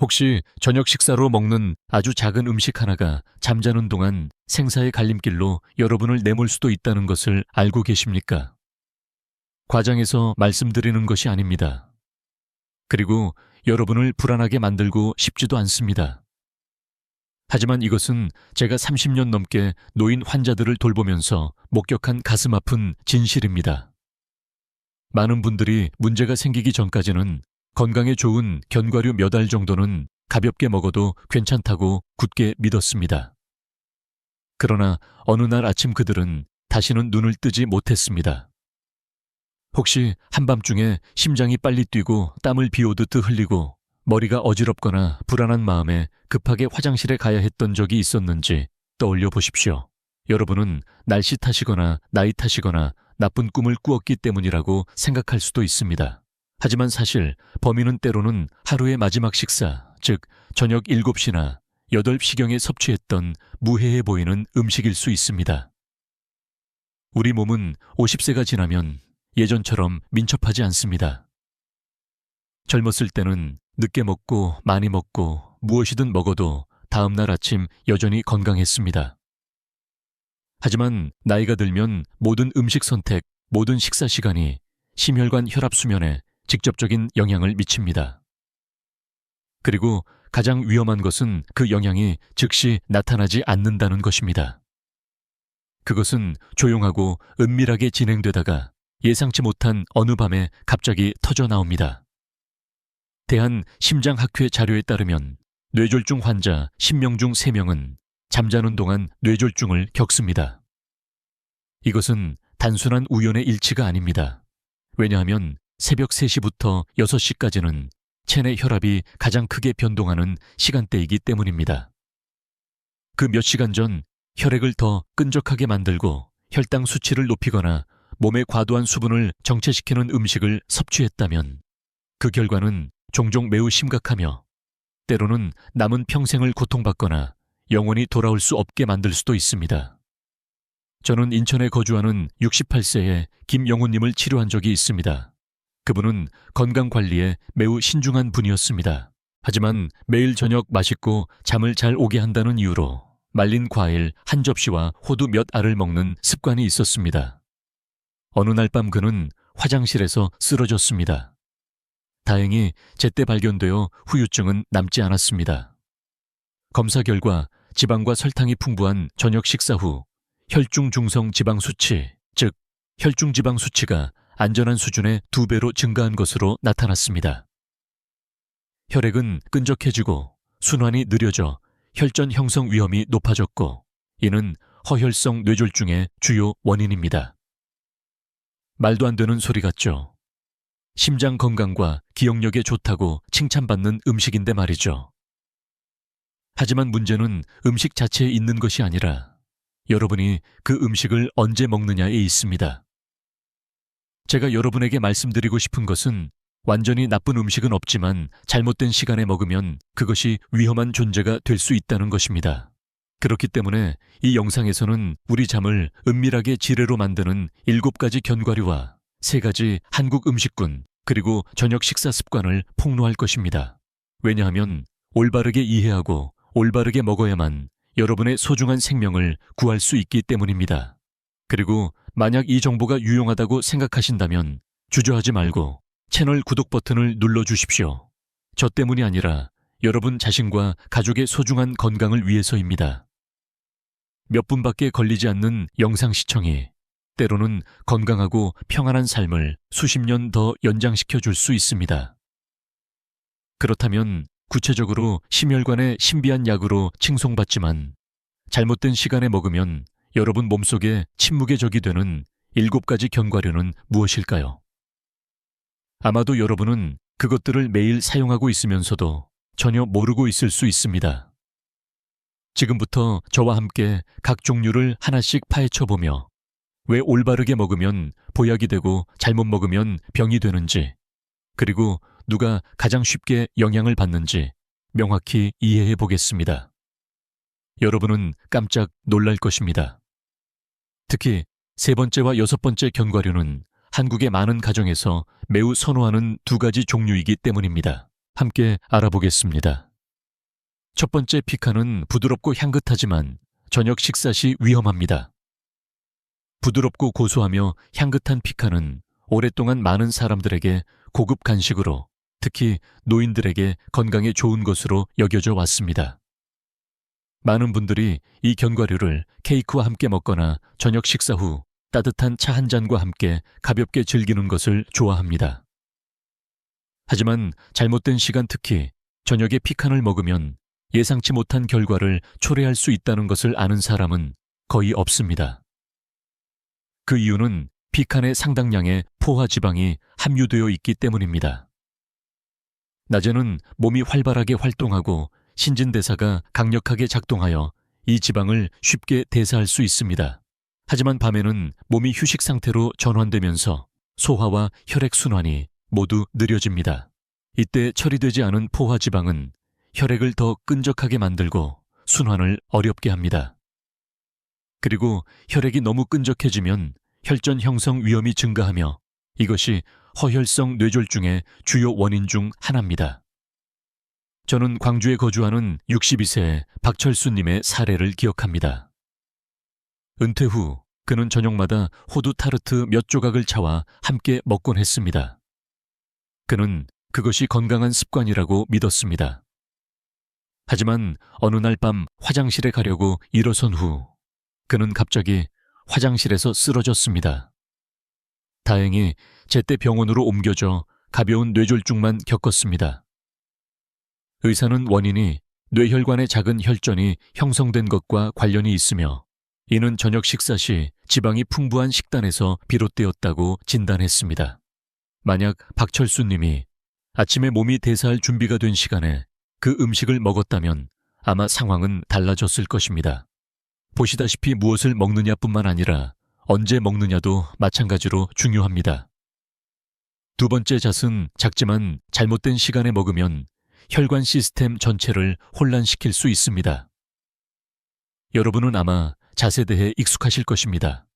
혹시 저녁 식사로 먹는 아주 작은 음식 하나가 잠자는 동안 생사의 갈림길로 여러분을 내몰 수도 있다는 것을 알고 계십니까? 과장해서 말씀드리는 것이 아닙니다. 그리고 여러분을 불안하게 만들고 싶지도 않습니다. 하지만 이것은 제가 30년 넘게 노인 환자들을 돌보면서 목격한 가슴 아픈 진실입니다. 많은 분들이 문제가 생기기 전까지는 건강에 좋은 견과류 몇 알 정도는 가볍게 먹어도 괜찮다고 굳게 믿었습니다. 그러나 어느 날 아침 그들은 다시는 눈을 뜨지 못했습니다. 혹시 한밤중에 심장이 빨리 뛰고 땀을 비오듯 흘리고 머리가 어지럽거나 불안한 마음에 급하게 화장실에 가야 했던 적이 있었는지 떠올려 보십시오. 여러분은 날씨 탓이거나 나이 탓이거나 나쁜 꿈을 꾸었기 때문이라고 생각할 수도 있습니다. 하지만 사실 범인은 때로는 하루의 마지막 식사, 즉 저녁 7시나 8시경에 섭취했던 무해해 보이는 음식일 수 있습니다. 우리 몸은 50세가 지나면 예전처럼 민첩하지 않습니다. 젊었을 때는 늦게 먹고 많이 먹고 무엇이든 먹어도 다음날 아침 여전히 건강했습니다. 하지만 나이가 들면 모든 음식 선택, 모든 식사 시간이 심혈관 혈압 수면에 직접적인 영향을 미칩니다. 그리고 가장 위험한 것은 그 영향이 즉시 나타나지 않는다는 것입니다. 그것은 조용하고 은밀하게 진행되다가 예상치 못한 어느 밤에 갑자기 터져 나옵니다. 대한심장학회 자료에 따르면 뇌졸중 환자 10명 중 3명은 잠자는 동안 뇌졸중을 겪습니다. 이것은 단순한 우연의 일치가 아닙니다. 왜냐하면 새벽 3시부터 6시까지는 체내 혈압이 가장 크게 변동하는 시간대이기 때문입니다. 그 몇 시간 전 혈액을 더 끈적하게 만들고 혈당 수치를 높이거나 몸에 과도한 수분을 정체시키는 음식을 섭취했다면 그 결과는 종종 매우 심각하며 때로는 남은 평생을 고통받거나 영원히 돌아올 수 없게 만들 수도 있습니다. 저는 인천에 거주하는 68세의 김영훈님을 치료한 적이 있습니다. 그분은 건강관리에 매우 신중한 분이었습니다. 하지만 매일 저녁 맛있고 잠을 잘 오게 한다는 이유로 말린 과일 한 접시와 호두 몇 알을 먹는 습관이 있었습니다. 어느 날 밤 그는 화장실에서 쓰러졌습니다. 다행히 제때 발견되어 후유증은 남지 않았습니다. 검사 결과 지방과 설탕이 풍부한 저녁 식사 후 혈중 중성 지방 수치, 즉 혈중 지방 수치가 안전한 수준의 2배로 증가한 것으로 나타났습니다. 혈액은 끈적해지고 순환이 느려져 혈전 형성 위험이 높아졌고 이는 허혈성 뇌졸중의 주요 원인입니다. 말도 안 되는 소리 같죠? 심장 건강과 기억력에 좋다고 칭찬받는 음식인데 말이죠. 하지만 문제는 음식 자체에 있는 것이 아니라 여러분이 그 음식을 언제 먹느냐에 있습니다. 제가 여러분에게 말씀드리고 싶은 것은 완전히 나쁜 음식은 없지만 잘못된 시간에 먹으면 그것이 위험한 존재가 될 수 있다는 것입니다. 그렇기 때문에 이 영상에서는 우리 잠을 은밀하게 지뢰로 만드는 7가지 견과류와 3가지 한국 음식군 그리고 저녁 식사 습관을 폭로할 것입니다. 왜냐하면 올바르게 이해하고 올바르게 먹어야만 여러분의 소중한 생명을 구할 수 있기 때문입니다. 그리고 만약 이 정보가 유용하다고 생각하신다면 주저하지 말고 채널 구독 버튼을 눌러주십시오. 저 때문이 아니라 여러분 자신과 가족의 소중한 건강을 위해서입니다. 몇 분밖에 걸리지 않는 영상 시청이 때로는 건강하고 평안한 삶을 수십 년 더 연장시켜 줄 수 있습니다. 그렇다면 구체적으로 심혈관의 신비한 약으로 칭송받지만 잘못된 시간에 먹으면 여러분 몸속에 침묵의 적이 되는 7가지 견과류는 무엇일까요? 아마도 여러분은 그것들을 매일 사용하고 있으면서도 전혀 모르고 있을 수 있습니다. 지금부터 저와 함께 각 종류를 하나씩 파헤쳐보며 왜 올바르게 먹으면 보약이 되고 잘못 먹으면 병이 되는지, 그리고 누가 가장 쉽게 영향을 받는지 명확히 이해해 보겠습니다. 여러분은 깜짝 놀랄 것입니다. 특히 3번째와 6번째 견과류는 한국의 많은 가정에서 매우 선호하는 2가지 종류이기 때문입니다. 함께 알아보겠습니다. 첫 번째 피칸은 부드럽고 향긋하지만 저녁 식사 시 위험합니다. 부드럽고 고소하며 향긋한 피칸은 오랫동안 많은 사람들에게 고급 간식으로, 특히 노인들에게 건강에 좋은 것으로 여겨져 왔습니다. 많은 분들이 이 견과류를 케이크와 함께 먹거나 저녁 식사 후 따뜻한 차 한 잔과 함께 가볍게 즐기는 것을 좋아합니다. 하지만 잘못된 시간, 특히 저녁에 피칸을 먹으면 예상치 못한 결과를 초래할 수 있다는 것을 아는 사람은 거의 없습니다. 그 이유는 피칸의 상당량의 포화 지방이 함유되어 있기 때문입니다. 낮에는 몸이 활발하게 활동하고 신진대사가 강력하게 작동하여 이 지방을 쉽게 대사할 수 있습니다. 하지만 밤에는 몸이 휴식 상태로 전환되면서 소화와 혈액순환이 모두 느려집니다. 이때 처리되지 않은 포화 지방은 혈액을 더 끈적하게 만들고 순환을 어렵게 합니다. 그리고 혈액이 너무 끈적해지면 혈전 형성 위험이 증가하며 이것이 허혈성 뇌졸중의 주요 원인 중 하나입니다. 저는 광주에 거주하는 62세 박철수님의 사례를 기억합니다. 은퇴 후 그는 저녁마다 호두 타르트 몇 조각을 차와 함께 먹곤 했습니다. 그는 그것이 건강한 습관이라고 믿었습니다. 하지만 어느 날 밤 화장실에 가려고 일어선 후 그는 갑자기 화장실에서 쓰러졌습니다. 다행히 제때 병원으로 옮겨져 가벼운 뇌졸중만 겪었습니다. 의사는 원인이 뇌혈관의 작은 혈전이 형성된 것과 관련이 있으며 이는 저녁 식사 시 지방이 풍부한 식단에서 비롯되었다고 진단했습니다. 만약 박철수 님이 아침에 몸이 대사할 준비가 된 시간에 그 음식을 먹었다면 아마 상황은 달라졌을 것입니다. 보시다시피 무엇을 먹느냐뿐만 아니라 언제 먹느냐도 마찬가지로 중요합니다. 두 번째 잣은 작지만 잘못된 시간에 먹으면 혈관 시스템 전체를 혼란시킬 수 있습니다. 여러분은 아마 잣에 대해 익숙하실 것입니다.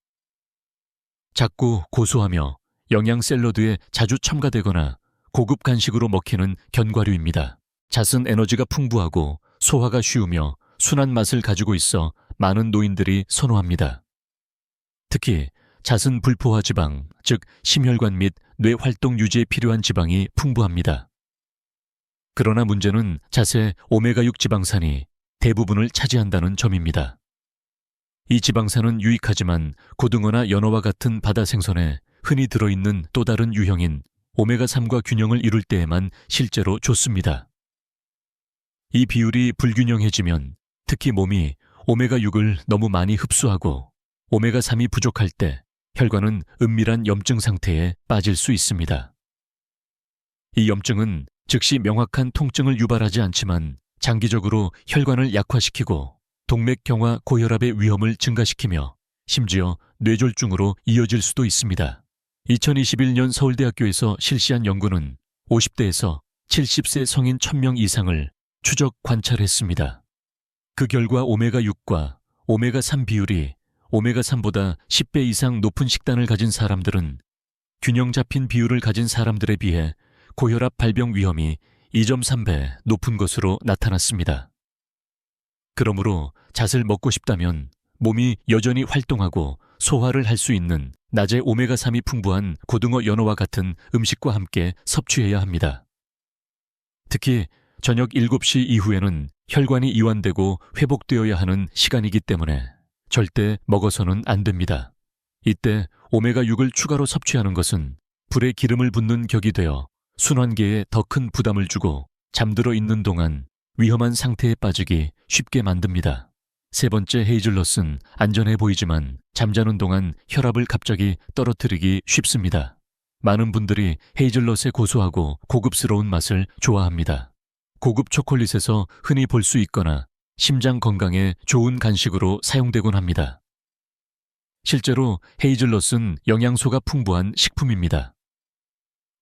작고 고소하며 영양 샐러드에 자주 첨가되거나 고급 간식으로 먹히는 견과류입니다. 잣은 에너지가 풍부하고 소화가 쉬우며 순한 맛을 가지고 있어 많은 노인들이 선호합니다. 특히 잣은 불포화 지방, 즉 심혈관 및 뇌 활동 유지에 필요한 지방이 풍부합니다. 그러나 문제는 잣의 오메가6 지방산이 대부분을 차지한다는 점입니다. 이 지방산은 유익하지만 고등어나 연어와 같은 바다 생선에 흔히 들어있는 또 다른 유형인 오메가3과 균형을 이룰 때에만 실제로 좋습니다. 이 비율이 불균형해지면 특히 몸이 오메가6을 너무 많이 흡수하고 오메가3이 부족할 때 혈관은 은밀한 염증 상태에 빠질 수 있습니다. 이 염증은 즉시 명확한 통증을 유발하지 않지만 장기적으로 혈관을 약화시키고 동맥경화 고혈압의 위험을 증가시키며 심지어 뇌졸중으로 이어질 수도 있습니다. 2021년 서울대학교에서 실시한 연구는 50대에서 70세 성인 1000명 이상을 추적 관찰했습니다. 그 결과 오메가6과 오메가3 비율이 오메가3보다 10배 이상 높은 식단을 가진 사람들은 균형 잡힌 비율을 가진 사람들에 비해 고혈압 발병 위험이 2.3배 높은 것으로 나타났습니다. 그러므로 잣을 먹고 싶다면 몸이 여전히 활동하고 소화를 할 수 있는 낮에 오메가3이 풍부한 고등어 연어와 같은 음식과 함께 섭취해야 합니다. 특히 저녁 7시 이후에는 혈관이 이완되고 회복되어야 하는 시간이기 때문에 절대 먹어서는 안 됩니다. 이때 오메가6을 추가로 섭취하는 것은 불에 기름을 붓는 격이 되어 순환계에 더 큰 부담을 주고 잠들어 있는 동안 위험한 상태에 빠지기 쉽게 만듭니다. 세 번째, 헤이즐넛은 안전해 보이지만 잠자는 동안 혈압을 갑자기 떨어뜨리기 쉽습니다. 많은 분들이 헤이즐넛의 고소하고 고급스러운 맛을 좋아합니다. 고급 초콜릿에서 흔히 볼 수 있거나 심장 건강에 좋은 간식으로 사용되곤 합니다. 실제로 헤이즐넛은 영양소가 풍부한 식품입니다.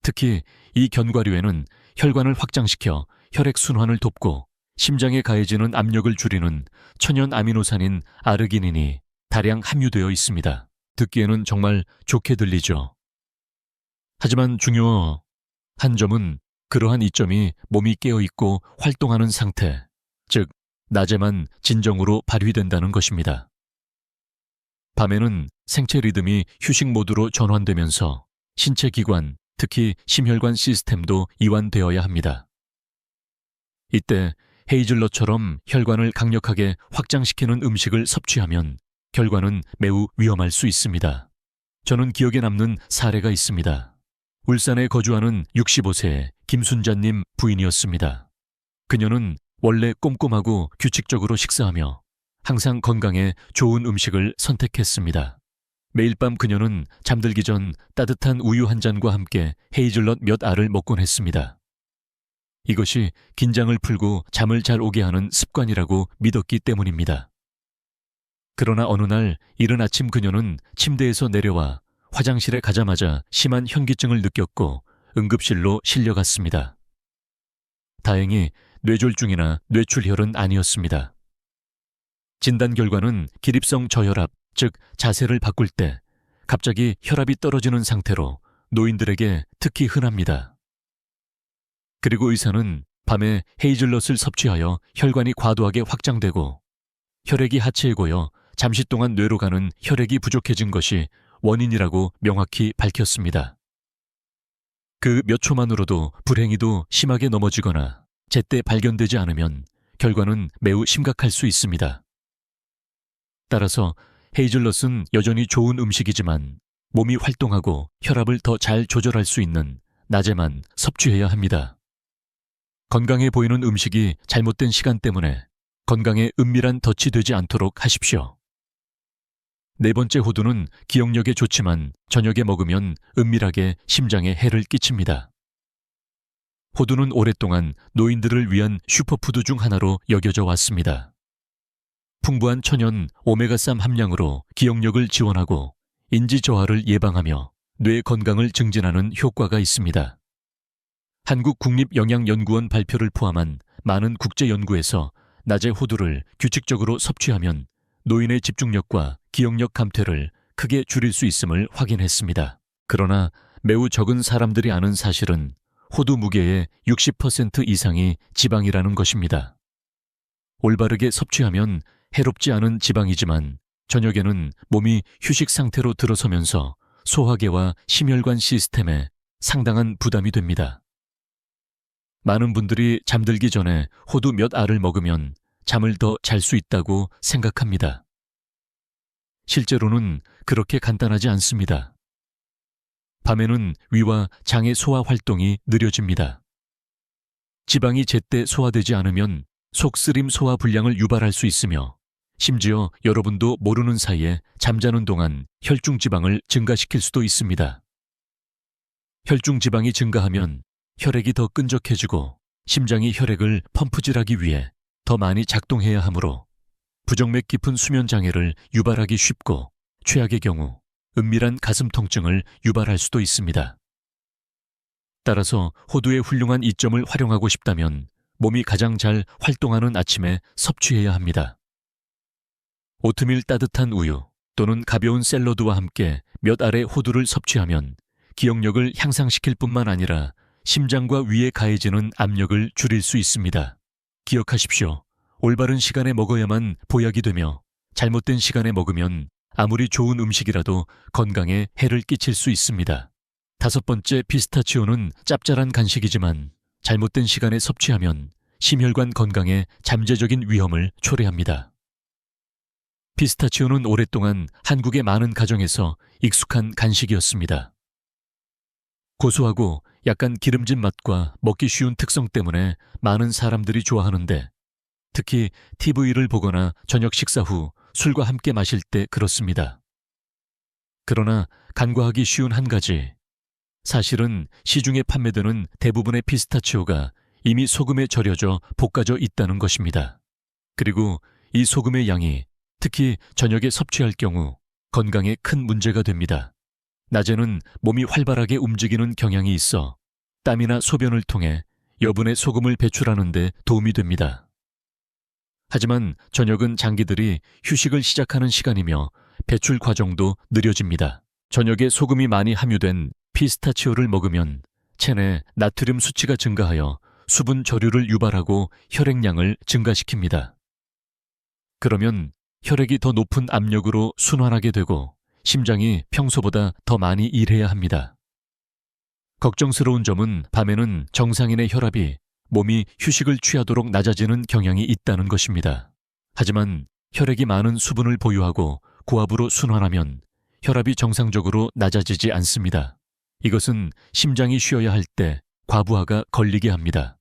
특히 이 견과류에는 혈관을 확장시켜 혈액순환을 돕고 심장에 가해지는 압력을 줄이는 천연 아미노산인 아르기닌이 다량 함유되어 있습니다. 듣기에는 정말 좋게 들리죠. 하지만 중요한 점은 그러한 이점이 몸이 깨어있고 활동하는 상태, 즉 낮에만 진정으로 발휘된다는 것입니다. 밤에는 생체 리듬이 휴식 모드로 전환되면서 신체 기관, 특히 심혈관 시스템도 이완되어야 합니다. 이때 헤이즐넛처럼 혈관을 강력하게 확장시키는 음식을 섭취하면 결과는 매우 위험할 수 있습니다. 저는 기억에 남는 사례가 있습니다. 울산에 거주하는 65세 김순자님 부인이었습니다. 그녀는 원래 꼼꼼하고 규칙적으로 식사하며 항상 건강에 좋은 음식을 선택했습니다. 매일 밤 그녀는 잠들기 전 따뜻한 우유 한 잔과 함께 헤이즐넛 몇 알을 먹곤 했습니다. 이것이 긴장을 풀고 잠을 잘 오게 하는 습관이라고 믿었기 때문입니다. 그러나 어느 날 이른 아침 그녀는 침대에서 내려와 화장실에 가자마자 심한 현기증을 느꼈고 응급실로 실려갔습니다. 다행히 뇌졸중이나 뇌출혈은 아니었습니다. 진단 결과는 기립성 저혈압, 즉 자세를 바꿀 때 갑자기 혈압이 떨어지는 상태로 노인들에게 특히 흔합니다. 그리고 의사는 밤에 헤이즐넛을 섭취하여 혈관이 과도하게 확장되고 혈액이 하체에 고여 잠시 동안 뇌로 가는 혈액이 부족해진 것이 원인이라고 명확히 밝혔습니다. 그 몇 초만으로도 불행히도 심하게 넘어지거나 제때 발견되지 않으면 결과는 매우 심각할 수 있습니다. 따라서 헤이즐넛은 여전히 좋은 음식이지만 몸이 활동하고 혈압을 더 잘 조절할 수 있는 낮에만 섭취해야 합니다. 건강해 보이는 음식이 잘못된 시간 때문에 건강에 은밀한 덫이 되지 않도록 하십시오. 네 번째 호두는 기억력에 좋지만 저녁에 먹으면 은밀하게 심장에 해를 끼칩니다. 호두는 오랫동안 노인들을 위한 슈퍼푸드 중 하나로 여겨져 왔습니다. 풍부한 천연 오메가3 함량으로 기억력을 지원하고 인지 저하를 예방하며 뇌 건강을 증진하는 효과가 있습니다. 한국국립영양연구원 발표를 포함한 많은 국제 연구에서 낮에 호두를 규칙적으로 섭취하면 노인의 집중력과 기억력 감퇴를 크게 줄일 수 있음을 확인했습니다. 그러나 매우 적은 사람들이 아는 사실은 호두 무게의 60% 이상이 지방이라는 것입니다. 올바르게 섭취하면 해롭지 않은 지방이지만 저녁에는 몸이 휴식 상태로 들어서면서 소화계와 심혈관 시스템에 상당한 부담이 됩니다. 많은 분들이 잠들기 전에 호두 몇 알을 먹으면 잠을 더 잘 수 있다고 생각합니다. 실제로는 그렇게 간단하지 않습니다. 밤에는 위와 장의 소화 활동이 느려집니다. 지방이 제때 소화되지 않으면 속쓰림 소화 불량을 유발할 수 있으며 심지어 여러분도 모르는 사이에 잠자는 동안 혈중 지방을 증가시킬 수도 있습니다. 혈중 지방이 증가하면 혈액이 더 끈적해지고 심장이 혈액을 펌프질하기 위해 더 많이 작동해야 하므로 부정맥 깊은 수면 장애를 유발하기 쉽고 최악의 경우 은밀한 가슴 통증을 유발할 수도 있습니다. 따라서 호두의 훌륭한 이점을 활용하고 싶다면 몸이 가장 잘 활동하는 아침에 섭취해야 합니다. 오트밀 따뜻한 우유 또는 가벼운 샐러드와 함께 몇 알의 호두를 섭취하면 기억력을 향상시킬 뿐만 아니라 심장과 위에 가해지는 압력을 줄일 수 있습니다. 기억하십시오. 올바른 시간에 먹어야만 보약이 되며 잘못된 시간에 먹으면 아무리 좋은 음식이라도 건강에 해를 끼칠 수 있습니다. 다섯 번째, 피스타치오는 짭짤한 간식이지만 잘못된 시간에 섭취하면 심혈관 건강에 잠재적인 위험을 초래합니다. 피스타치오는 오랫동안 한국의 많은 가정에서 익숙한 간식이었습니다. 고소하고 약간 기름진 맛과 먹기 쉬운 특성 때문에 많은 사람들이 좋아하는데 특히 TV를 보거나 저녁 식사 후 술과 함께 마실 때 그렇습니다. 그러나 간과하기 쉬운 한 가지, 사실은 시중에 판매되는 대부분의 피스타치오가 이미 소금에 절여져 볶아져 있다는 것입니다. 그리고 이 소금의 양이 특히 저녁에 섭취할 경우 건강에 큰 문제가 됩니다. 낮에는 몸이 활발하게 움직이는 경향이 있어 땀이나 소변을 통해 여분의 소금을 배출하는 데 도움이 됩니다. 하지만 저녁은 장기들이 휴식을 시작하는 시간이며 배출 과정도 느려집니다. 저녁에 소금이 많이 함유된 피스타치오를 먹으면 체내 나트륨 수치가 증가하여 수분 저류를 유발하고 혈액량을 증가시킵니다. 그러면 혈액이 더 높은 압력으로 순환하게 되고 심장이 평소보다 더 많이 일해야 합니다. 걱정스러운 점은 밤에는 정상인의 혈압이 몸이 휴식을 취하도록 낮아지는 경향이 있다는 것입니다. 하지만 혈액이 많은 수분을 보유하고 고압으로 순환하면 혈압이 정상적으로 낮아지지 않습니다. 이것은 심장이 쉬어야 할 때 과부하가 걸리게 합니다.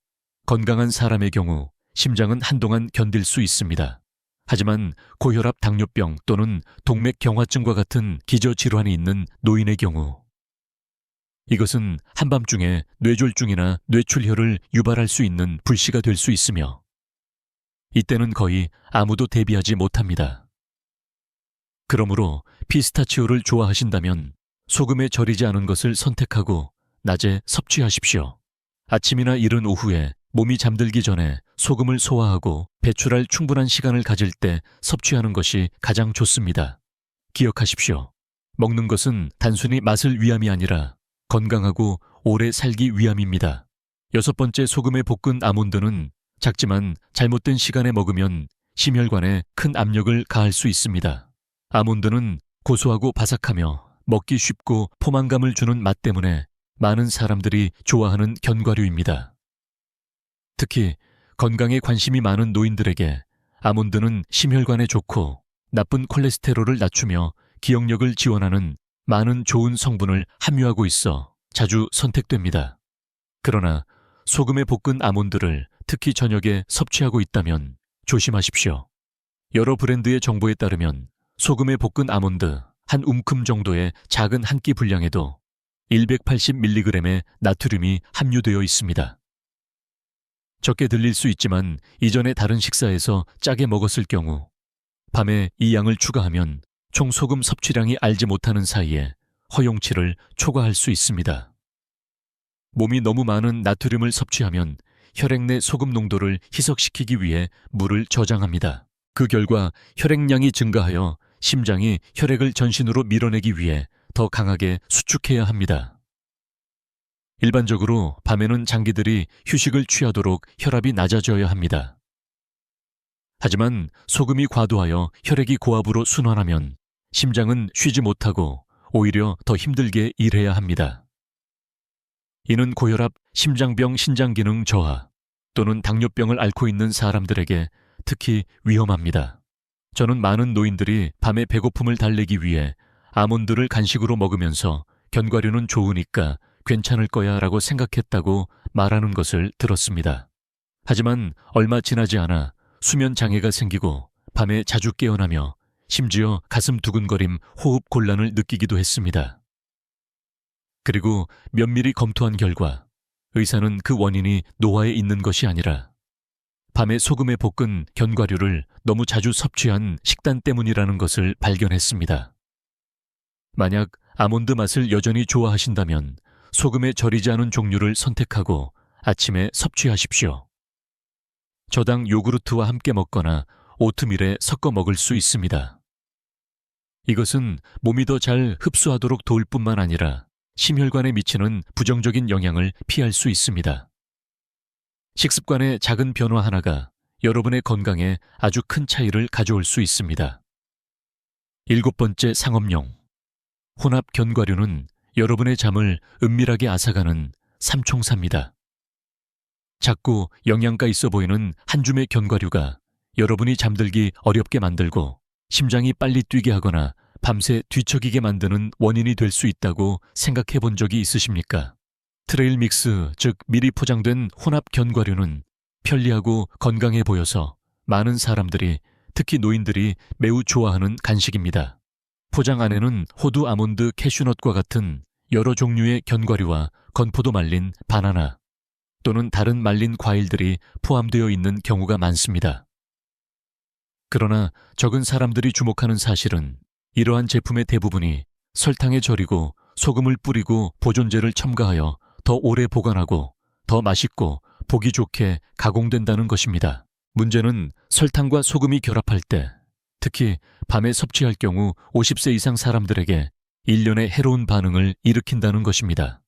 건강한 사람의 경우 심장은 한동안 견딜 수 있습니다. 하지만 고혈압 당뇨병 또는 동맥경화증과 같은 기저질환이 있는 노인의 경우 이것은 한밤중에 뇌졸중이나 뇌출혈을 유발할 수 있는 불씨가 될 수 있으며 이때는 거의 아무도 대비하지 못합니다. 그러므로 피스타치오를 좋아하신다면 소금에 절이지 않은 것을 선택하고 낮에 섭취하십시오. 아침이나 이른 오후에 몸이 잠들기 전에 소금을 소화하고 배출할 충분한 시간을 가질 때 섭취하는 것이 가장 좋습니다. 기억하십시오. 먹는 것은 단순히 맛을 위함이 아니라 건강하고 오래 살기 위함입니다. 6번째, 소금에 볶은 아몬드는 작지만 잘못된 시간에 먹으면 심혈관에 큰 압력을 가할 수 있습니다. 아몬드는 고소하고 바삭하며 먹기 쉽고 포만감을 주는 맛 때문에 많은 사람들이 좋아하는 견과류입니다. 특히 건강에 관심이 많은 노인들에게 아몬드는 심혈관에 좋고 나쁜 콜레스테롤을 낮추며 기억력을 지원하는 많은 좋은 성분을 함유하고 있어 자주 선택됩니다. 그러나 소금에 볶은 아몬드를 특히 저녁에 섭취하고 있다면 조심하십시오. 여러 브랜드의 정보에 따르면 소금에 볶은 아몬드 한 움큼 정도의 작은 한 끼 분량에도 180mg의 나트륨이 함유되어 있습니다. 적게 들릴 수 있지만 이전에 다른 식사에서 짜게 먹었을 경우 밤에 이 양을 추가하면 총 소금 섭취량이 알지 못하는 사이에 허용치를 초과할 수 있습니다. 몸이 너무 많은 나트륨을 섭취하면 혈액 내 소금 농도를 희석시키기 위해 물을 저장합니다. 그 결과 혈액량이 증가하여 심장이 혈액을 전신으로 밀어내기 위해 더 강하게 수축해야 합니다. 일반적으로 밤에는 장기들이 휴식을 취하도록 혈압이 낮아져야 합니다. 하지만 소금이 과도하여 혈액이 고압으로 순환하면 심장은 쉬지 못하고 오히려 더 힘들게 일해야 합니다. 이는 고혈압, 심장병, 신장기능 저하 또는 당뇨병을 앓고 있는 사람들에게 특히 위험합니다. 저는 많은 노인들이 밤에 배고픔을 달래기 위해 아몬드를 간식으로 먹으면서 견과류는 좋으니까 괜찮을 거야 라고 생각했다고 말하는 것을 들었습니다. 하지만 얼마 지나지 않아 수면 장애가 생기고 밤에 자주 깨어나며 심지어 가슴 두근거림, 호흡 곤란을 느끼기도 했습니다. 그리고 면밀히 검토한 결과 의사는 그 원인이 노화에 있는 것이 아니라 밤에 소금에 볶은 견과류를 너무 자주 섭취한 식단 때문이라는 것을 발견했습니다. 만약 아몬드 맛을 여전히 좋아하신다면 소금에 절이지 않은 종류를 선택하고 아침에 섭취하십시오. 저당 요구르트와 함께 먹거나 오트밀에 섞어 먹을 수 있습니다. 이것은 몸이 더 잘 흡수하도록 도울 뿐만 아니라 심혈관에 미치는 부정적인 영향을 피할 수 있습니다. 식습관의 작은 변화 하나가 여러분의 건강에 아주 큰 차이를 가져올 수 있습니다. 7번째, 상업용. 혼합 견과류는 여러분의 잠을 은밀하게 앗아가는 삼총사입니다. 작고 영양가 있어 보이는 한 줌의 견과류가 여러분이 잠들기 어렵게 만들고 심장이 빨리 뛰게 하거나 밤새 뒤척이게 만드는 원인이 될 수 있다고 생각해 본 적이 있으십니까? 트레일 믹스, 즉 미리 포장된 혼합 견과류는 편리하고 건강해 보여서 많은 사람들이, 특히 노인들이 매우 좋아하는 간식입니다. 포장 안에는 호두, 아몬드, 캐슈넛과 같은 여러 종류의 견과류와 건포도 말린 바나나 또는 다른 말린 과일들이 포함되어 있는 경우가 많습니다. 그러나 적은 사람들이 주목하는 사실은 이러한 제품의 대부분이 설탕에 절이고 소금을 뿌리고 보존제를 첨가하여 더 오래 보관하고 더 맛있고 보기 좋게 가공된다는 것입니다. 문제는 설탕과 소금이 결합할 때, 특히 밤에 섭취할 경우 50세 이상 사람들에게 일련의 해로운 반응을 일으킨다는 것입니다.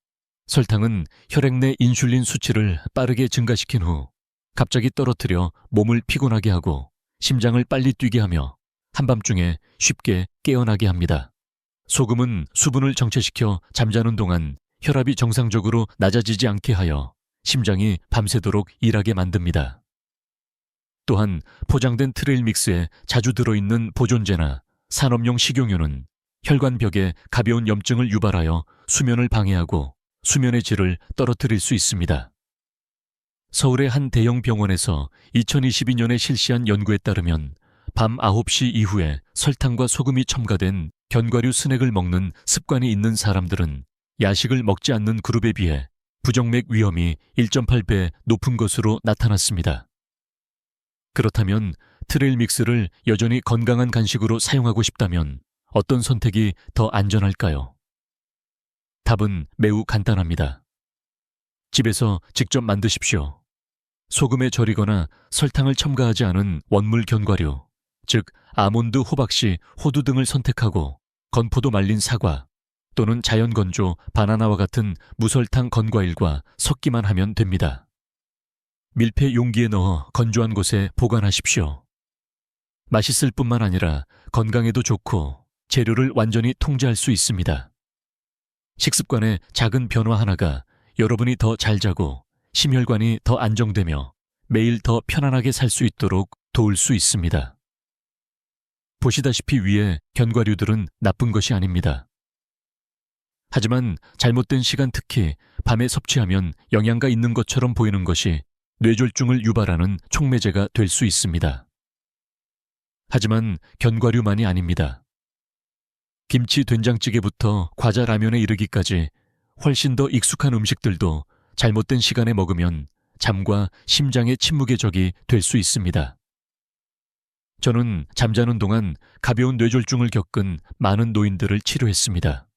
설탕은 혈액 내 인슐린 수치를 빠르게 증가시킨 후 갑자기 떨어뜨려 몸을 피곤하게 하고 심장을 빨리 뛰게 하며 한밤중에 쉽게 깨어나게 합니다. 소금은 수분을 정체시켜 잠자는 동안 혈압이 정상적으로 낮아지지 않게 하여 심장이 밤새도록 일하게 만듭니다. 또한 포장된 트레일 믹스에 자주 들어있는 보존제나 산업용 식용유는 혈관벽에 가벼운 염증을 유발하여 수면을 방해하고 수면의 질을 떨어뜨릴 수 있습니다. 서울의 한 대형 병원에서 2022년에 실시한 연구에 따르면 밤 9시 이후에 설탕과 소금이 첨가된 견과류 스낵을 먹는 습관이 있는 사람들은 야식을 먹지 않는 그룹에 비해 부정맥 위험이 1.8배 높은 것으로 나타났습니다. 그렇다면 트레일 믹스를 여전히 건강한 간식으로 사용하고 싶다면 어떤 선택이 더 안전할까요? 답은 매우 간단합니다. 집에서 직접 만드십시오. 소금에 절이거나 설탕을 첨가하지 않은 원물 견과류, 즉 아몬드, 호박씨, 호두 등을 선택하고 건포도 말린 사과 또는 자연 건조, 바나나와 같은 무설탕 건과일과 섞기만 하면 됩니다. 밀폐 용기에 넣어 건조한 곳에 보관하십시오. 맛있을 뿐만 아니라 건강에도 좋고 재료를 완전히 통제할 수 있습니다. 식습관의 작은 변화 하나가 여러분이 더 잘 자고 심혈관이 더 안정되며 매일 더 편안하게 살 수 있도록 도울 수 있습니다. 보시다시피 위에 견과류들은 나쁜 것이 아닙니다. 하지만 잘못된 시간, 특히 밤에 섭취하면 영양가 있는 것처럼 보이는 것이 뇌졸중을 유발하는 촉매제가 될 수 있습니다. 하지만 견과류만이 아닙니다. 김치 된장찌개부터 과자 라면에 이르기까지 훨씬 더 익숙한 음식들도 잘못된 시간에 먹으면 잠과 심장의 침묵의 적이 될 수 있습니다. 저는 잠자는 동안 가벼운 뇌졸중을 겪은 많은 노인들을 치료했습니다.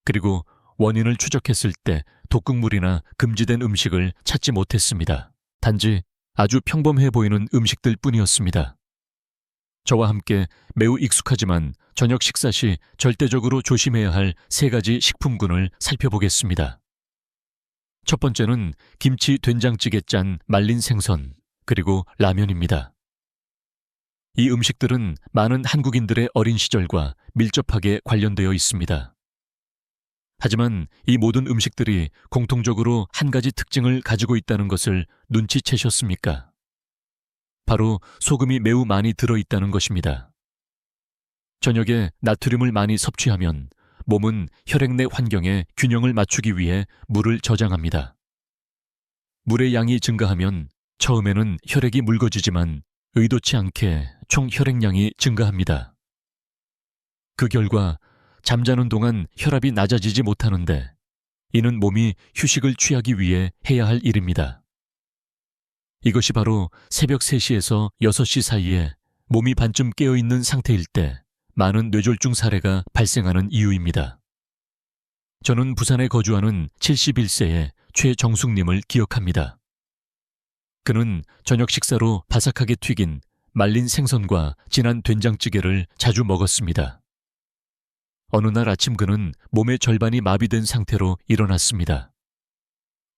그리고 원인을 추적했을 때 독극물이나 금지된 음식을 찾지 못했습니다. 단지 아주 평범해 보이는 음식들 뿐이었습니다. 저와 함께 매우 익숙하지만 저녁 식사 시 절대적으로 조심해야 할 3가지 식품군을 살펴보겠습니다. 첫 번째는 김치 된장찌개 짠 말린 생선, 그리고 라면입니다. 이 음식들은 많은 한국인들의 어린 시절과 밀접하게 관련되어 있습니다. 하지만 이 모든 음식들이 공통적으로 한 가지 특징을 가지고 있다는 것을 눈치채셨습니까? 바로 소금이 매우 많이 들어있다는 것입니다. 저녁에 나트륨을 많이 섭취하면 몸은 혈액 내 환경에 균형을 맞추기 위해 물을 저장합니다. 물의 양이 증가하면 처음에는 혈액이 묽어지지만 의도치 않게 총 혈액량이 증가합니다. 그 결과 잠자는 동안 혈압이 낮아지지 못하는데 이는 몸이 휴식을 취하기 위해 해야 할 일입니다. 이것이 바로 새벽 3시에서 6시 사이에 몸이 반쯤 깨어있는 상태일 때 많은 뇌졸중 사례가 발생하는 이유입니다. 저는 부산에 거주하는 71세의 최정숙님을 기억합니다. 그는 저녁 식사로 바삭하게 튀긴 말린 생선과 진한 된장찌개를 자주 먹었습니다. 어느 날 아침 그는 몸의 절반이 마비된 상태로 일어났습니다.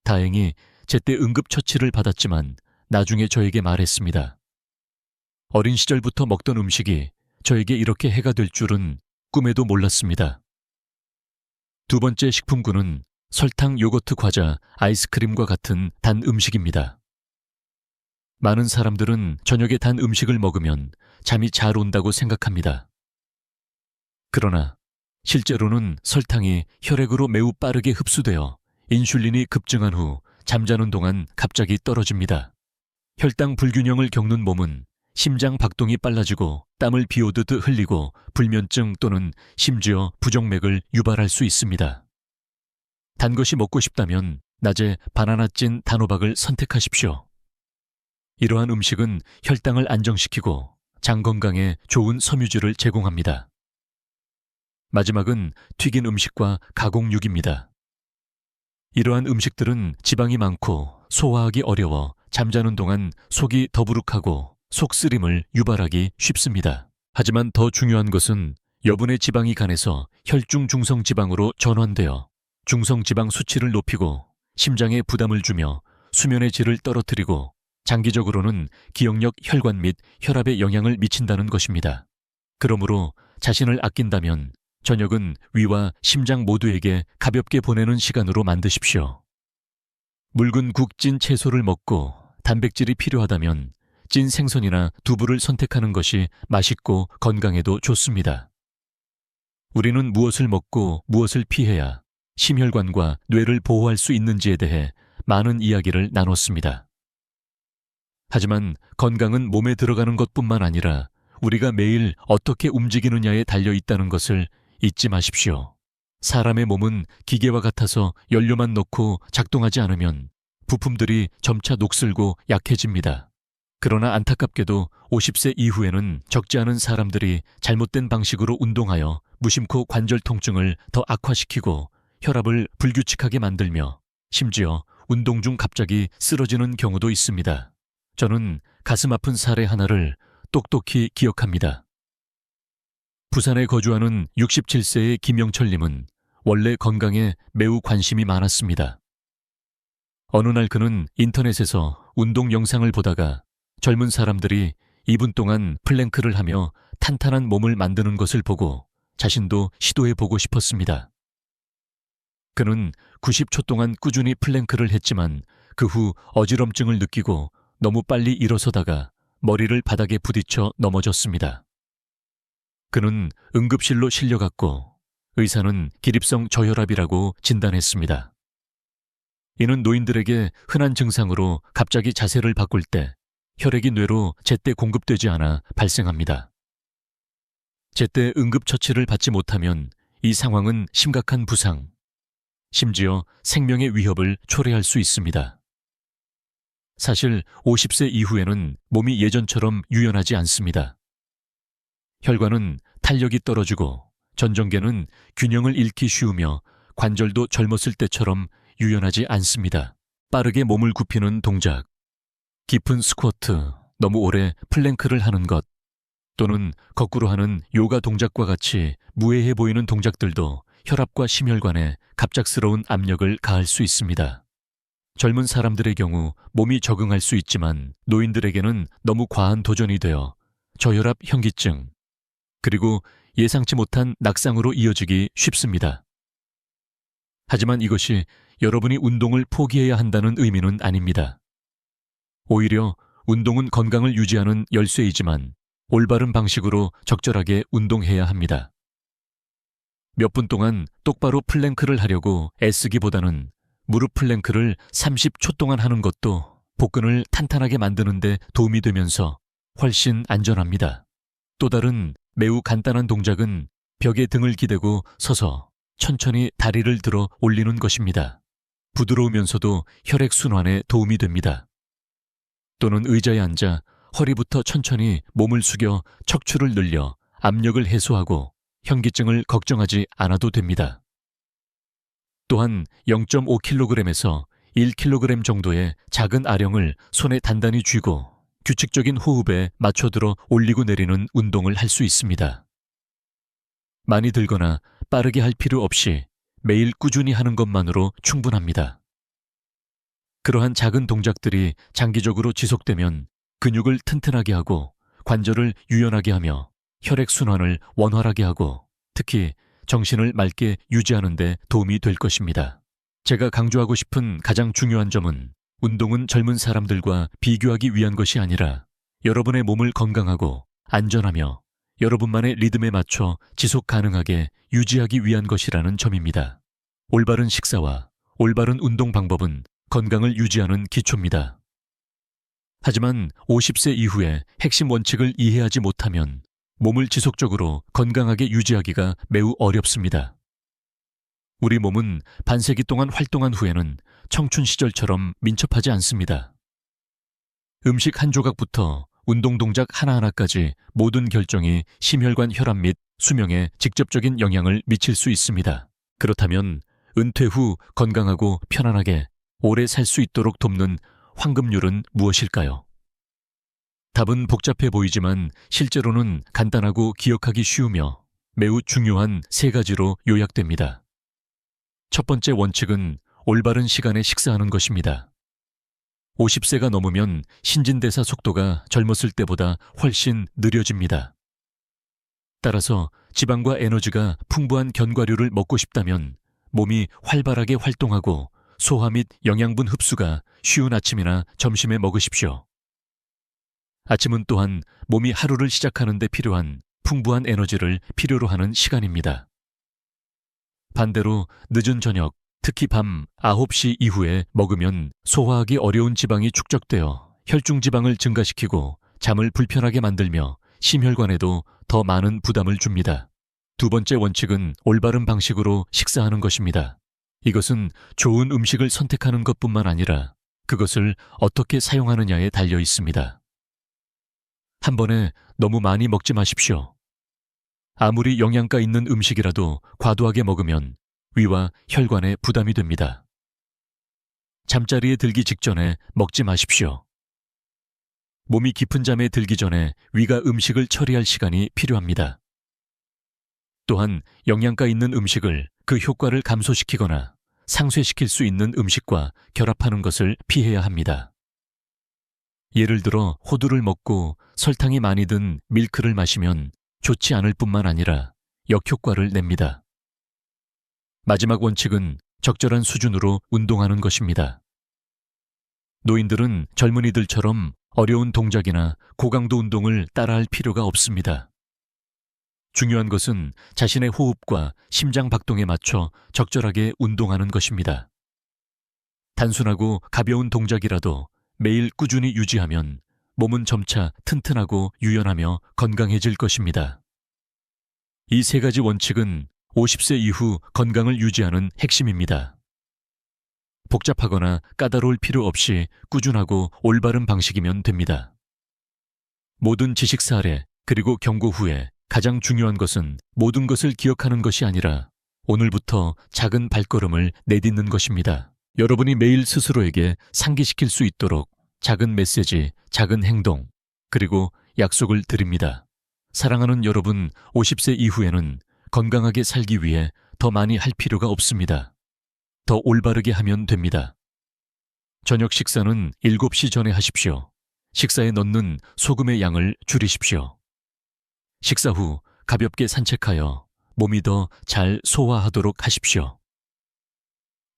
다행히 제때 응급처치를 받았지만 나중에 저에게 말했습니다. 어린 시절부터 먹던 음식이 저에게 이렇게 해가 될 줄은 꿈에도 몰랐습니다. 두 번째 식품군은 설탕, 요거트, 과자, 아이스크림과 같은 단 음식입니다. 많은 사람들은 저녁에 단 음식을 먹으면 잠이 잘 온다고 생각합니다. 그러나 실제로는 설탕이 혈액으로 매우 빠르게 흡수되어 인슐린이 급증한 후 잠자는 동안 갑자기 떨어집니다. 혈당 불균형을 겪는 몸은 심장 박동이 빨라지고 땀을 비오듯 흘리고 불면증 또는 심지어 부정맥을 유발할 수 있습니다. 단 것이 먹고 싶다면 낮에 바나나 찐 단호박을 선택하십시오. 이러한 음식은 혈당을 안정시키고 장 건강에 좋은 섬유질을 제공합니다. 마지막은 튀긴 음식과 가공육입니다. 이러한 음식들은 지방이 많고 소화하기 어려워 잠자는 동안 속이 더부룩하고 속쓰림을 유발하기 쉽습니다. 하지만 더 중요한 것은 여분의 지방이 간에서 혈중 중성 지방으로 전환되어 중성지방 수치를 높이고 심장에 부담을 주며 수면의 질을 떨어뜨리고 장기적으로는 기억력, 혈관 및 혈압에 영향을 미친다는 것입니다. 그러므로 자신을 아낀다면 저녁은 위와 심장 모두에게 가볍게 보내는 시간으로 만드십시오. 묽은 국 찐 채소를 먹고 단백질이 필요하다면 찐 생선이나 두부를 선택하는 것이 맛있고 건강에도 좋습니다. 우리는 무엇을 먹고 무엇을 피해야 심혈관과 뇌를 보호할 수 있는지에 대해 많은 이야기를 나눴습니다. 하지만 건강은 몸에 들어가는 것뿐만 아니라 우리가 매일 어떻게 움직이느냐에 달려 있다는 것을 잊지 마십시오. 사람의 몸은 기계와 같아서 연료만 넣고 작동하지 않으면 부품들이 점차 녹슬고 약해집니다. 그러나 안타깝게도 50세 이후에는 적지 않은 사람들이 잘못된 방식으로 운동하여 무심코 관절 통증을 더 악화시키고 혈압을 불규칙하게 만들며 심지어 운동 중 갑자기 쓰러지는 경우도 있습니다. 저는 가슴 아픈 사례 하나를 똑똑히 기억합니다. 부산에 거주하는 67세의 김영철님은 원래 건강에 매우 관심이 많았습니다. 어느 날 그는 인터넷에서 운동 영상을 보다가 젊은 사람들이 2분 동안 플랭크를 하며 탄탄한 몸을 만드는 것을 보고 자신도 시도해보고 싶었습니다. 그는 90초 동안 꾸준히 플랭크를 했지만 그 후 어지럼증을 느끼고 너무 빨리 일어서다가 머리를 바닥에 부딪혀 넘어졌습니다. 그는 응급실로 실려갔고 의사는 기립성 저혈압이라고 진단했습니다. 이는 노인들에게 흔한 증상으로 갑자기 자세를 바꿀 때 혈액이 뇌로 제때 공급되지 않아 발생합니다. 제때 응급처치를 받지 못하면 이 상황은 심각한 부상, 심지어 생명의 위협을 초래할 수 있습니다. 사실 50세 이후에는 몸이 예전처럼 유연하지 않습니다. 혈관은 탄력이 떨어지고 전정계는 균형을 잃기 쉬우며 관절도 젊었을 때처럼 유연하지 않습니다. 빠르게 몸을 굽히는 동작, 깊은 스쿼트, 너무 오래 플랭크를 하는 것, 또는 거꾸로 하는 요가 동작과 같이 무해해 보이는 동작들도 혈압과 심혈관에 갑작스러운 압력을 가할 수 있습니다. 젊은 사람들의 경우 몸이 적응할 수 있지만 노인들에게는 너무 과한 도전이 되어 저혈압, 현기증, 그리고 예상치 못한 낙상으로 이어지기 쉽습니다. 하지만 이것이 여러분이 운동을 포기해야 한다는 의미는 아닙니다. 오히려 운동은 건강을 유지하는 열쇠이지만 올바른 방식으로 적절하게 운동해야 합니다. 몇 분 동안 똑바로 플랭크를 하려고 애쓰기보다는 무릎 플랭크를 30초 동안 하는 것도 복근을 탄탄하게 만드는 데 도움이 되면서 훨씬 안전합니다. 또 다른 매우 간단한 동작은 벽에 등을 기대고 서서 천천히 다리를 들어 올리는 것입니다. 부드러우면서도 혈액순환에 도움이 됩니다. 또는 의자에 앉아 허리부터 천천히 몸을 숙여 척추를 늘려 압력을 해소하고 현기증을 걱정하지 않아도 됩니다. 또한 0.5kg에서 1kg 정도의 작은 아령을 손에 단단히 쥐고 규칙적인 호흡에 맞춰들어 올리고 내리는 운동을 할 수 있습니다. 많이 들거나 빠르게 할 필요 없이 매일 꾸준히 하는 것만으로 충분합니다. 그러한 작은 동작들이 장기적으로 지속되면 근육을 튼튼하게 하고 관절을 유연하게 하며 혈액순환을 원활하게 하고 특히 정신을 맑게 유지하는 데 도움이 될 것입니다. 제가 강조하고 싶은 가장 중요한 점은 운동은 젊은 사람들과 비교하기 위한 것이 아니라 여러분의 몸을 건강하고 안전하며 여러분만의 리듬에 맞춰 지속 가능하게 유지하기 위한 것이라는 점입니다. 올바른 식사와 올바른 운동 방법은 건강을 유지하는 기초입니다. 하지만 50세 이후에 핵심 원칙을 이해하지 못하면 몸을 지속적으로 건강하게 유지하기가 매우 어렵습니다. 우리 몸은 반세기 동안 활동한 후에는 청춘 시절처럼 민첩하지 않습니다. 음식 한 조각부터 운동 동작 하나하나까지 모든 결정이 심혈관 혈압 및 수명에 직접적인 영향을 미칠 수 있습니다. 그렇다면 은퇴 후 건강하고 편안하게 오래 살 수 있도록 돕는 황금률은 무엇일까요? 답은 복잡해 보이지만 실제로는 간단하고 기억하기 쉬우며 매우 중요한 세 가지로 요약됩니다. 첫 번째 원칙은 올바른 시간에 식사하는 것입니다. 50세가 넘으면 신진대사 속도가 젊었을 때보다 훨씬 느려집니다. 따라서 지방과 에너지가 풍부한 견과류를 먹고 싶다면 몸이 활발하게 활동하고 소화 및 영양분 흡수가 쉬운 아침이나 점심에 먹으십시오. 아침은 또한 몸이 하루를 시작하는 데 필요한 풍부한 에너지를 필요로 하는 시간입니다. 반대로 늦은 저녁, 특히 밤 9시 이후에 먹으면 소화하기 어려운 지방이 축적되어 혈중지방을 증가시키고 잠을 불편하게 만들며 심혈관에도 더 많은 부담을 줍니다. 두 번째 원칙은 올바른 방식으로 식사하는 것입니다. 이것은 좋은 음식을 선택하는 것뿐만 아니라 그것을 어떻게 사용하느냐에 달려 있습니다. 한 번에 너무 많이 먹지 마십시오. 아무리 영양가 있는 음식이라도 과도하게 먹으면 위와 혈관에 부담이 됩니다. 잠자리에 들기 직전에 먹지 마십시오. 몸이 깊은 잠에 들기 전에 위가 음식을 처리할 시간이 필요합니다. 또한 영양가 있는 음식을 그 효과를 감소시키거나 상쇄시킬 수 있는 음식과 결합하는 것을 피해야 합니다. 예를 들어 호두를 먹고 설탕이 많이 든 밀크를 마시면 좋지 않을 뿐만 아니라 역효과를 냅니다. 마지막 원칙은 적절한 수준으로 운동하는 것입니다. 노인들은 젊은이들처럼 어려운 동작이나 고강도 운동을 따라할 필요가 없습니다. 중요한 것은 자신의 호흡과 심장 박동에 맞춰 적절하게 운동하는 것입니다. 단순하고 가벼운 동작이라도 매일 꾸준히 유지하면 몸은 점차 튼튼하고 유연하며 건강해질 것입니다. 이 세 가지 원칙은 50세 이후 건강을 유지하는 핵심입니다. 복잡하거나 까다로울 필요 없이 꾸준하고 올바른 방식이면 됩니다. 모든 지식사 아래 그리고 경고 후에 가장 중요한 것은 모든 것을 기억하는 것이 아니라 오늘부터 작은 발걸음을 내딛는 것입니다. 여러분이 매일 스스로에게 상기시킬 수 있도록 작은 메시지, 작은 행동, 그리고 약속을 드립니다. 사랑하는 여러분, 50세 이후에는 건강하게 살기 위해 더 많이 할 필요가 없습니다. 더 올바르게 하면 됩니다. 저녁 식사는 7시 전에 하십시오. 식사에 넣는 소금의 양을 줄이십시오. 식사 후 가볍게 산책하여 몸이 더 잘 소화하도록 하십시오.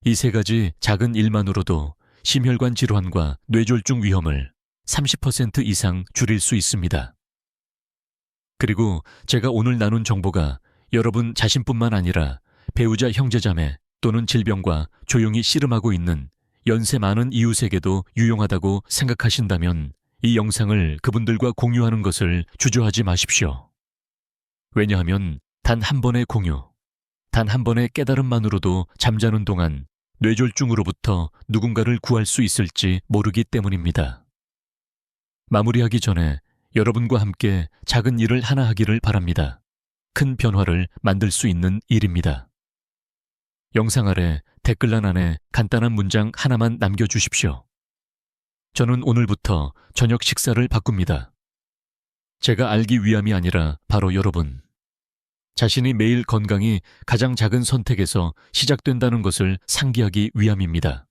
이 세 가지 작은 일만으로도 심혈관 질환과 뇌졸중 위험을 30% 이상 줄일 수 있습니다. 그리고 제가 오늘 나눈 정보가 여러분 자신뿐만 아니라 배우자 형제자매 또는 질병과 조용히 씨름하고 있는 연세 많은 이웃에게도 유용하다고 생각하신다면 이 영상을 그분들과 공유하는 것을 주저하지 마십시오. 왜냐하면 단 한 번의 공유, 단 한 번의 깨달음만으로도 잠자는 동안 뇌졸중으로부터 누군가를 구할 수 있을지 모르기 때문입니다. 마무리하기 전에 여러분과 함께 작은 일을 하나 하기를 바랍니다. 큰 변화를 만들 수 있는 일입니다. 영상 아래 댓글란 안에 간단한 문장 하나만 남겨주십시오. 저는 오늘부터 저녁 식사를 바꿉니다. 제가 알기 위함이 아니라 바로 여러분. 자신이 매일 건강이 가장 작은 선택에서 시작된다는 것을 상기하기 위함입니다.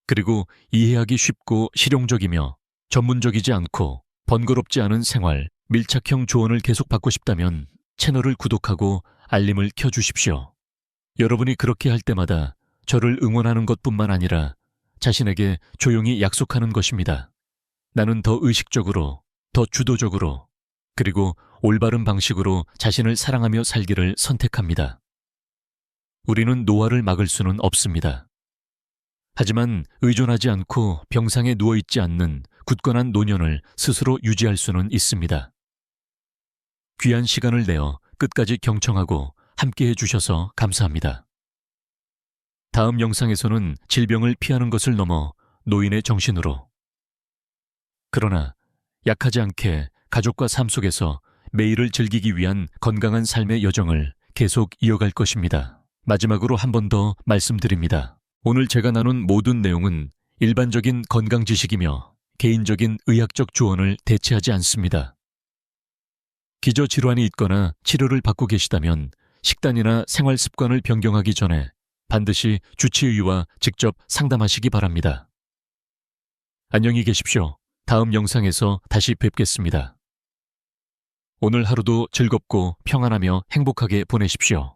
그리고 이해하기 쉽고 실용적이며 전문적이지 않고 번거롭지 않은 생활, 밀착형 조언을 계속 받고 싶다면 채널을 구독하고 알림을 켜주십시오. 여러분이 그렇게 할 때마다 저를 응원하는 것뿐만 아니라 자신에게 조용히 약속하는 것입니다. 나는 더 의식적으로, 더 주도적으로, 그리고 올바른 방식으로 자신을 사랑하며 살기를 선택합니다. 우리는 노화를 막을 수는 없습니다. 하지만 의존하지 않고 병상에 누워있지 않는 굳건한 노년을 스스로 유지할 수는 있습니다. 귀한 시간을 내어 끝까지 경청하고 함께해 주셔서 감사합니다. 다음 영상에서는 질병을 피하는 것을 넘어 노인의 정신으로, 그러나 약하지 않게 가족과 삶 속에서 매일을 즐기기 위한 건강한 삶의 여정을 계속 이어갈 것입니다. 마지막으로 한 번 더 말씀드립니다. 오늘 제가 나눈 모든 내용은 일반적인 건강 지식이며 개인적인 의학적 조언을 대체하지 않습니다. 기저질환이 있거나 치료를 받고 계시다면 식단이나 생활 습관을 변경하기 전에 반드시 주치의와 직접 상담하시기 바랍니다. 안녕히 계십시오. 다음 영상에서 다시 뵙겠습니다. 오늘 하루도 즐겁고 평안하며 행복하게 보내십시오.